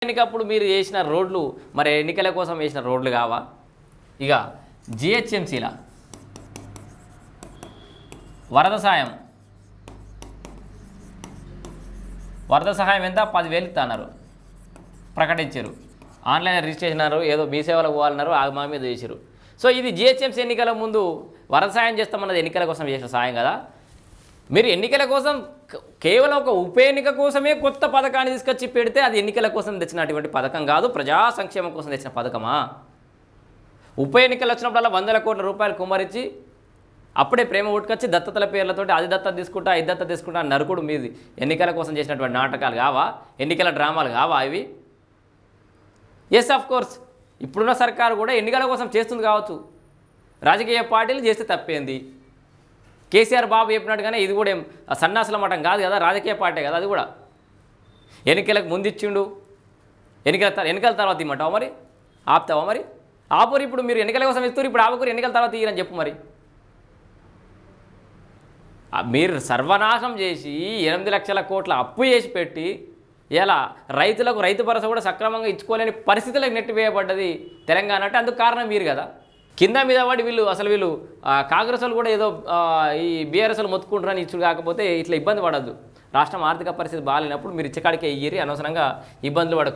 ఎన్నికప్పుడు మీరు చేసిన రోడ్లు మరి ఎన్నికల కోసం వేసిన రోడ్లు కావా? ఇక జిహెచ్ఎంసీల వరద సహాయం ఎంత 10,000 ఇస్తున్నారు, ప్రకటించారు. ఆన్లైన్ రిజిస్ట్రేషన్ అన్నారు, ఏదో మీ సేవలకు పోవాలన్నారు, మా మీద చేశారు. సో ఇది జిహెచ్ఎంసీ ఎన్నికల ముందు వరద సాయం చేస్తామన్నది ఎన్నికల కోసం చేసిన సాయం కదా. మీరు ఎన్నికల కోసం కేవలం ఒక ఉప ఎన్నిక కోసమే కొత్త పథకాన్ని తీసుకొచ్చి పెడితే అది ఎన్నికల కోసం తెచ్చినటువంటి పథకం కాదు, ప్రజా సంక్షేమం కోసం తెచ్చిన పథకమా? ఉప ఎన్నికలు వచ్చినప్పుడల్లా 100 కోట్ల రూపాయలు కుమ్మరించి అప్పుడే ప్రేమ ఉట్టుకొచ్చి దత్తతల పేర్లతోటి అది దత్తత తీసుకుంటా ఇది దత్తత తీసుకుంటా నరుకుడు మీది ఎన్నికల కోసం చేసినటువంటి నాటకాలు కావా? ఎన్నికల డ్రామాలు కావా ఇవి? ఎస్ ఆఫ్ కోర్స్ ఇప్పుడున్న సర్కారు కూడా ఎన్నికల కోసం చేస్తుంది కావచ్చు, రాజకీయ పార్టీలు చేస్తే తప్పేంది. కేసీఆర్ బాబు చెప్పినట్టుగానే ఇది కూడా ఏం సన్నాసుల మఠం కాదు కదా, రాజకీయ పార్టీ కదా అది కూడా. ఎన్నికలకు ముందు ఇచ్చిండు, ఎన్నికల తర్వాత ఇమ్మంటావా మరి? ఆపుతావా మరి? ఆపురు. ఇప్పుడు మీరు ఎన్నికల కోసం ఇస్తారు, ఇప్పుడు ఆపుకురు, ఎన్నికల తర్వాత ఇయ్యరని చెప్పు మరి. మీరు సర్వనాశనం చేసి 8 లక్షల కోట్ల అప్పు చేసి పెట్టి ఇలా రైతులకు రైతు భరోసా కూడా సక్రమంగా ఇచ్చుకోలేని పరిస్థితులకు నెట్టివేయబడ్డది తెలంగాణ అంటే అందుకు కారణం మీరు కదా. కింద మీద వాడి వీళ్ళు కాంగ్రెస్ వాళ్ళు కూడా ఏదో ఈ బీఆర్ఎస్లు మొత్తుకుంటారని ఇచ్చుడు కాకపోతే ఇట్లా ఇబ్బంది పడద్దు. రాష్ట్రం ఆర్థిక పరిస్థితి బాగాలేనప్పుడు మీరు ఇచ్చకాడికే ఇయ్యరి, అనవసరంగా ఇబ్బందులు పడకు.